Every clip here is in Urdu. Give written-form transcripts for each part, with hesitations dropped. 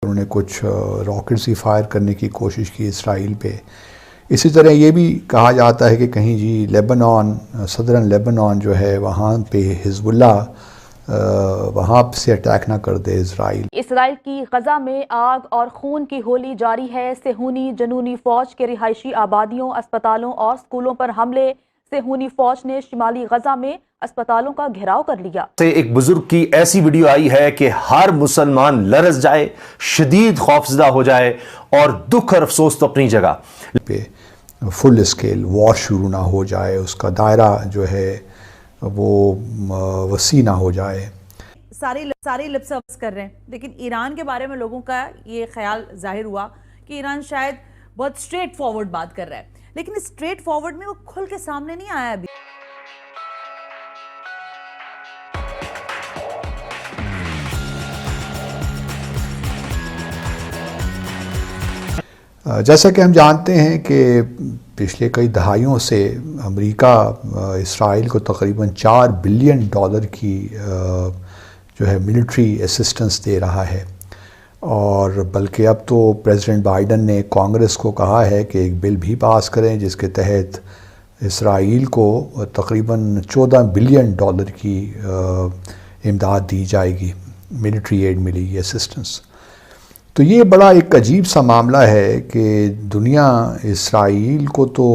انہوں نے کچھ راکٹس ہی فائر کرنے کی کوشش کی اسرائیل پہ. اسی طرح یہ بھی کہا جاتا ہے کہ کہیں جی لیبنان، صدرن لیبنان جو ہے وہاں پہ حزب اللہ وہاں سے اٹیک نہ کر دے اسرائیل. اسرائیل کی غزہ میں آگ اور خون کی ہولی جاری ہے. صہیونی جنونی فوج کے رہائشی آبادیوں، اسپتالوں اور اسکولوں پر حملے. صہیونی فوج نے شمالی غزہ میں اسپتالوں کا گھیراؤ کر لیا. ایک بزرگ کی ایسی ویڈیو آئی ہے کہ ہر مسلمان لرز جائے، شدید خوفزدہ ہو جائے اور دکھ اور افسوس تو اپنی جگہ. پہ فل اسکیل وار شروع نہ ہو جائے، اس کا دائرہ جو ہے وہ وسیع نہ ہو جائے. سارے لپ سروس کر رہے ہیں، لیکن ایران کے بارے میں لوگوں کا یہ خیال ظاہر ہوا کہ ایران شاید بہت اسٹریٹ فارورڈ بات کر رہا ہے، لیکن اسٹریٹ فارورڈ میں وہ کھل کے سامنے نہیں آیا ابھی. جیسا کہ ہم جانتے ہیں کہ پچھلے کئی دہائیوں سے امریکہ اسرائیل کو تقریباً $4 بلین کی جو ہے ملٹری اسسٹنس دے رہا ہے، اور بلکہ اب تو پریزیڈنٹ بائیڈن نے کانگریس کو کہا ہے کہ ایک بل بھی پاس کریں جس کے تحت اسرائیل کو تقریباً $14 بلین کی امداد دی جائے گی، ملٹری ایڈ ملے گی، اسسٹنس. تو یہ بڑا ایک عجیب سا معاملہ ہے کہ دنیا اسرائیل کو تو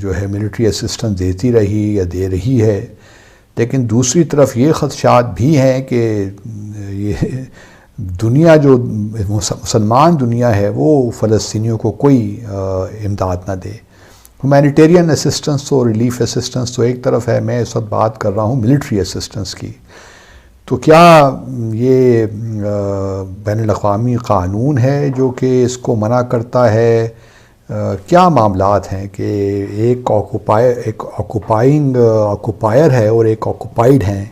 جو ہے ملٹری اسسٹنس دیتی رہی یا دے رہی ہے، لیکن دوسری طرف یہ خدشات بھی ہیں کہ یہ دنیا جو مسلمان دنیا ہے وہ فلسطینیوں کو کوئی امداد نہ دے. ہیومینیٹیرین اسسٹنس تو ریلیف اسسٹنس تو ایک طرف ہے، میں اس وقت بات کر رہا ہوں ملٹری اسسٹنس کی. تو کیا یہ بین الاقوامی قانون ہے جو کہ اس کو منع کرتا ہے؟ کیا معاملات ہیں کہ ایک آکوپائر ہے اور ایک آکوپائیڈ ہیں.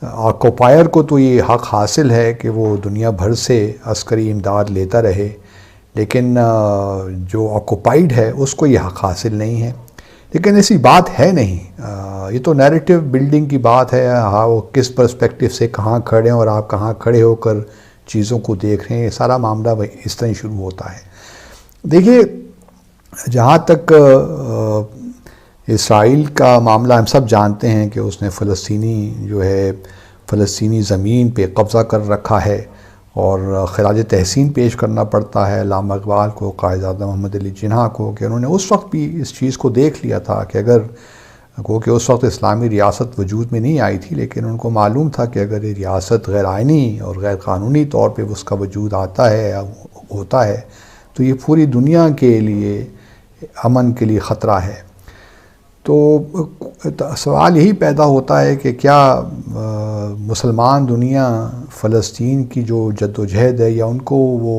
آکوپائر کو تو یہ حق حاصل ہے کہ وہ دنیا بھر سے عسکری امداد لیتا رہے، لیکن جو آکوپائیڈ ہے اس کو یہ حق حاصل نہیں ہے. لیکن ایسی بات ہے نہیں، یہ تو نیریٹو بلڈنگ کی بات ہے. ہاں، وہ کس پرسپیکٹو سے کہاں کھڑے ہیں اور آپ کہاں کھڑے ہو کر چیزوں کو دیکھ رہے ہیں، یہ سارا معاملہ اس طرح شروع ہوتا ہے. دیکھیے، جہاں تک اسرائیل کا معاملہ ہم سب جانتے ہیں کہ اس نے فلسطینی زمین پہ قبضہ کر رکھا ہے، اور خراج تحسین پیش کرنا پڑتا ہے علامہ اقبال کو، قائد اعظم محمد علی جناح کو، کہ انہوں نے اس وقت بھی اس چیز کو دیکھ لیا تھا کہ اگر کہ اس وقت اسلامی ریاست وجود میں نہیں آئی تھی، لیکن ان کو معلوم تھا کہ اگر یہ ریاست غیر آئینی اور غیر قانونی طور پہ اس کا وجود آتا ہے یا ہوتا ہے تو یہ پوری دنیا کے لیے امن کے لیے خطرہ ہے. تو سوال یہی پیدا ہوتا ہے کہ کیا مسلمان دنیا فلسطین کی جو جد و جہد ہے یا ان کو وہ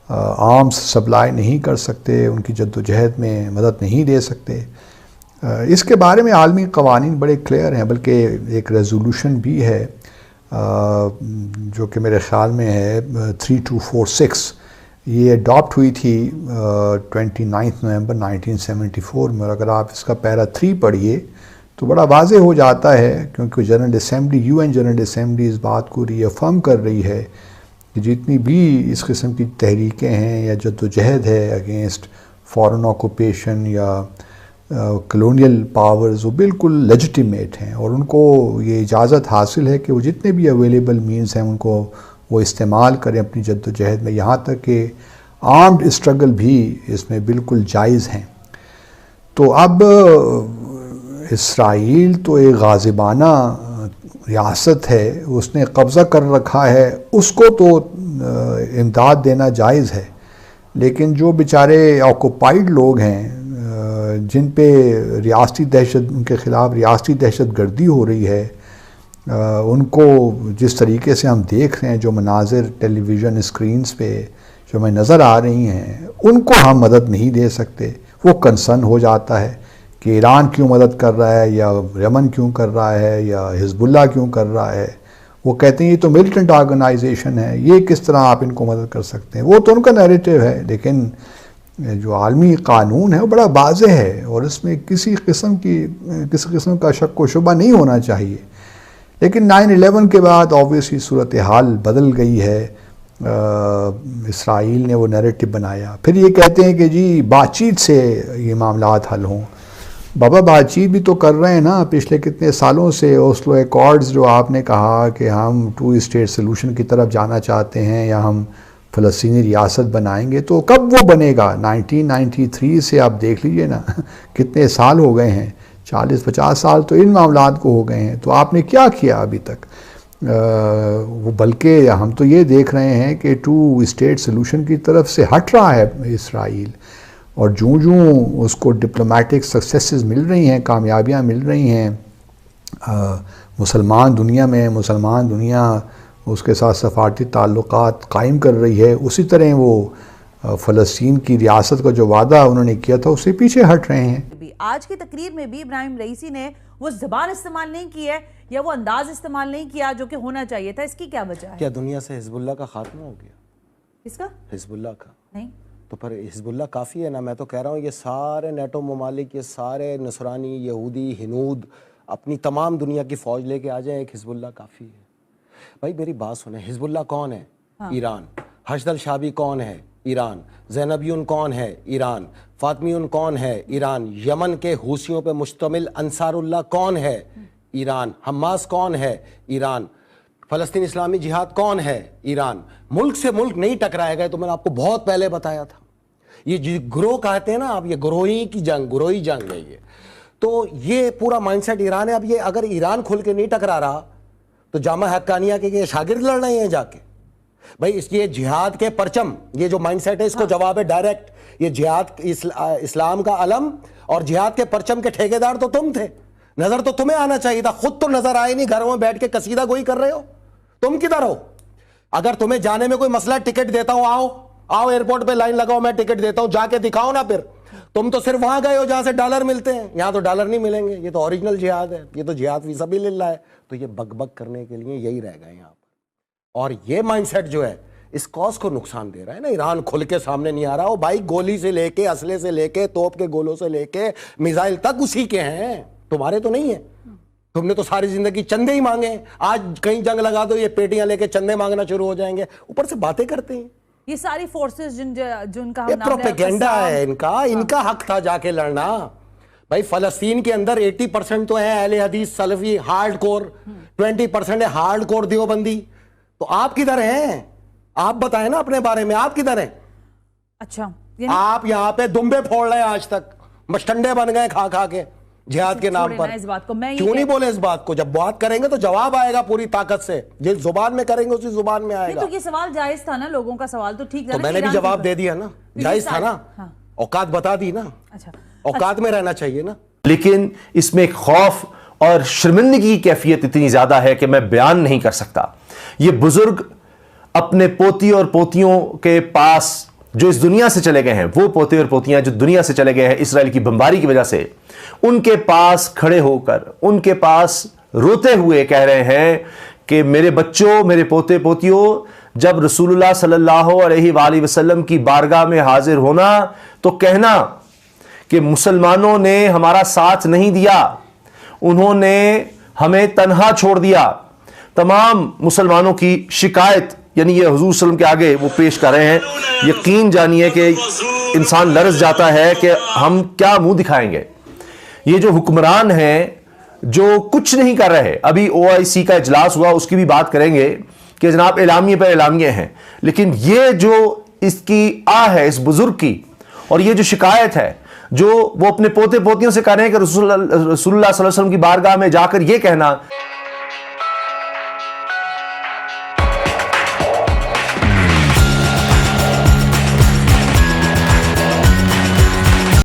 آرمز سپلائی نہیں کر سکتے، ان کی جد و جہد میں مدد نہیں دے سکتے؟ اس کے بارے میں عالمی قوانین بڑے کلیئر ہیں، بلکہ ایک ریزولوشن بھی ہے جو کہ میرے خیال میں ہے 3246. یہ اڈاپٹ ہوئی تھی 29 نومبر 1974 میں، اور اگر آپ اس کا پیرا 3 پڑھیے تو بڑا واضح ہو جاتا ہے، کیونکہ general assembly UN general assembly اس بات کو ری افرم کر رہی ہے کہ جتنی بھی اس قسم کی تحریکیں ہیں یا جد و جہد ہے اگینسٹ فارن آکوپیشن یا کلونیل پاورز، وہ بالکل لیجیٹیمیٹ ہیں، اور ان کو یہ اجازت حاصل ہے کہ وہ جتنے بھی اویلیبل مینز ہیں ان کو وہ استعمال کریں اپنی جد و جہد میں، یہاں تک کہ آرمڈ اسٹرگل بھی اس میں بالکل جائز ہیں. تو اب اسرائیل تو ایک غاصبانہ ریاست ہے، اس نے قبضہ کر رکھا ہے، اس کو تو امداد دینا جائز ہے، لیکن جو بیچارے آکوپائیڈ لوگ ہیں جن پہ ان کے خلاف ریاستی دہشت گردی ہو رہی ہے، ان کو جس طریقے سے ہم دیکھ رہے ہیں، جو مناظر ٹیلی ویژن اسکرینز پہ جو ہمیں نظر آ رہی ہیں، ان کو ہم مدد نہیں دے سکتے. وہ کنسرن ہو جاتا ہے کہ ایران کیوں مدد کر رہا ہے، یا یمن کیوں کر رہا ہے، یا حزب اللہ کیوں کر رہا ہے. وہ کہتے ہیں یہ تو ملیٹنٹ آرگنائزیشن ہے، یہ کس طرح آپ ان کو مدد کر سکتے ہیں. وہ تو ان کا نیریٹو ہے، لیکن جو عالمی قانون ہے وہ بڑا واضح ہے، اور اس میں کسی قسم کا شک و شبہ نہیں ہونا چاہیے. لیکن 9/11 کے بعد آبویسلی صورتحال بدل گئی ہے. اسرائیل نے وہ نیریٹو بنایا. پھر یہ کہتے ہیں کہ جی بات چیت سے یہ معاملات حل ہوں. بابا بات چیت بھی تو کر رہے ہیں نا پچھلے کتنے سالوں سے. اوسلو ایکارڈز جو آپ نے کہا کہ ہم 2 اسٹیٹ سلوشن کی طرف جانا چاہتے ہیں یا ہم فلسطینی ریاست بنائیں گے, تو کب وہ بنے گا؟ 1993 سے آپ دیکھ لیجئے نا کتنے سال ہو گئے ہیں, 40-50 سال تو ان معاملات کو ہو گئے ہیں. تو آپ نے کیا کیا ابھی تک؟ وہ بلکہ ہم تو یہ دیکھ رہے ہیں کہ 2 اسٹیٹ سلوشن کی طرف سے ہٹ رہا ہے اسرائیل, اور جوں اس کو ڈپلومیٹک سکسیسز مل رہی ہیں, کامیابیاں مل رہی ہیں مسلمان دنیا اس کے ساتھ سفارتی تعلقات قائم کر رہی ہے, اسی طرح وہ فلسطین کی ریاست کا جو وعدہ انہوں نے کیا تھا اس سے پیچھے ہٹ رہے ہیں. آج کی تقریر میں بھی ابراہیم رئیسی نے وہ زبان استعمال نہیں کی ہے یا وہ انداز استعمال نہیں کیا جو کہ ہونا چاہیے تھا. اس کی کیا وجہ ہے؟ کیا دنیا سے حزب اللہ کا خاتمہ ہو گیا؟ کس کا؟ حزب اللہ کا. نہیں تو پھر حزب اللہ کافی ہے نا. میں تو کہہ رہا ہوں یہ سارے نیٹو ممالک, یہ سارے نصرانی, یہودی, ہنود اپنی تمام دنیا کی فوج لے کے آ جائیں, ایک حزب اللہ کافی ہے. بھائی میری بات سنیں, حزب اللہ کون ہے؟ ایران. حشد الشعبی کون ہے؟ ایران. زینبیون کون ہے؟ ایران. فاطمیون کون ہے؟ ایران. یمن کے حوثیوں پہ مشتمل انصار اللہ کون ہے؟ ایران. حماس کون ہے؟ ایران. فلسطین اسلامی جہاد کون ہے؟ ایران. ملک سے ملک نہیں ٹکرائے گئے, تو میں نے آپ کو بہت پہلے بتایا تھا. یہ گروہ کہتے ہیں نا آپ, یہ گروہی جنگ ہے یہ. تو یہ پورا مائنڈ سیٹ ایران ہے. اب یہ اگر ایران کھل کے نہیں ٹکرا رہا تو جامعہ حقانیہ کے شاگرد لڑ رہے ہیں جا کے. بھائی اس یہ جہاد کے پرچم, یہ جو مائنڈ سیٹ ہے اس کو جواب ہے ڈائریکٹ. یہ جہاد اسلام کا علم اور جہاد کے پرچم کے ٹھیکیدار تو تم تھے. نظر تو تمہیں آنا چاہیے تھا, خود تو نظر آئے نہیں, گھروں میں بیٹھ کے قصیدہ گوئی کر رہے ہو. تم کدھر ہو؟ اگر تمہیں جانے میں کوئی مسئلہ, ٹکٹ دیتا ہوں, آؤ ایئرپورٹ پہ لائن لگاؤ, میں ٹکٹ دیتا ہوں, جا کے دکھاؤ نا. پھر تم تو صرف وہاں گئے ہو جہاں سے ڈالر ملتے ہیں, یہاں تو ڈالر نہیں ملیں گے. یہ تو اوریجنل جہاد ہے, یہ تو جہاد فی سبیل اللہ ہے. تو یہ بک بک کرنے کے لیے یہی رہ گئے یہاں پر. اور یہ مائنڈ سیٹ جو ہے اس کاز کو نقصان دے رہا ہے نا. ایران کھل کے سامنے نہیں آ رہا. ہو بھائی گولی سے لے کے, اسلحے سے لے کے, توپ کے گولوں سے لے کے میزائل تک اسی کے ہیں, تمہارے تو نہیں ہیں. تم نے تو ساری زندگی چندے ہی مانگے. آج کہیں جنگ لگا دو, یہ پیٹیاں لے کے چندے مانگنا شروع ہو جائیں گے, اوپر سے باتیں کرتے ہیں. یہ ساری فورسز جن کا یہ پروپیگنڈا ہے ان کا حق تھا جا کے لڑنا. بھائی فلسطین کے اندر 80% تو ہے اہل حدیث سلفی ہارڈ کور, 20% ہے ہارڈ کور دیوبندی. تو آپ کدھر ہیں؟ آپ بتائیں نا اپنے بارے میں, آپ کدھر ہیں؟ اچھا آپ یہاں پہ دمبے پھوڑ رہے ہیں, آج تک مشٹنڈے بن گئے کھا کھا کے جہاد کے نام پر. کیوں نہیں بولے اس بات کو؟ جب بات کریں گے تو جواب آئے گا پوری طاقت سے. جس زبان میں کریں گے اسی زبان میں آئے گا. تو یہ سوال جائز تھا نا, لوگوں کا سوال تو ٹھیک تھا. تو میں نے بھی جواب دے دیا نا, جائز تھا نا, اوقات بتا دی نا, اوقات میں رہنا چاہیے نا. لیکن اس میں ایک خوف اور شرمندگی کی کیفیت اتنی زیادہ ہے کہ میں بیان نہیں کر سکتا. یہ بزرگ اپنے پوتی اور پوتیوں کے پاس جو اس دنیا سے چلے گئے ہیں, وہ پوتے اور پوتیاں جو دنیا سے چلے گئے ہیں اسرائیل کی بمباری کی وجہ سے, ان کے پاس کھڑے ہو کر, ان کے پاس روتے ہوئے کہہ رہے ہیں کہ میرے بچوں, میرے پوتے پوتیوں, جب رسول اللہ صلی اللہ علیہ وآلہ وسلم کی بارگاہ میں حاضر ہونا تو کہنا کہ مسلمانوں نے ہمارا ساتھ نہیں دیا, انہوں نے ہمیں تنہا چھوڑ دیا. تمام مسلمانوں کی شکایت یعنی یہ حضور صلی اللہ علیہ وسلم کے آگے وہ پیش کر رہے ہیں. یقین جانیے کہ انسان لرز جاتا ہے کہ ہم کیا منہ دکھائیں گے. یہ جو حکمران ہیں جو کچھ نہیں کر رہے, ابھی OIC کا اجلاس ہوا, اس کی بھی بات کریں گے کہ جناب اعلامیے پر اعلامیے ہیں, لیکن یہ جو اس کی ہے اس بزرگ کی, اور یہ جو شکایت ہے جو وہ اپنے پوتے پوتیوں سے کر رہے ہیں کہ رسول اللہ صلی اللہ علیہ وسلم کی بارگاہ میں جا کر یہ کہنا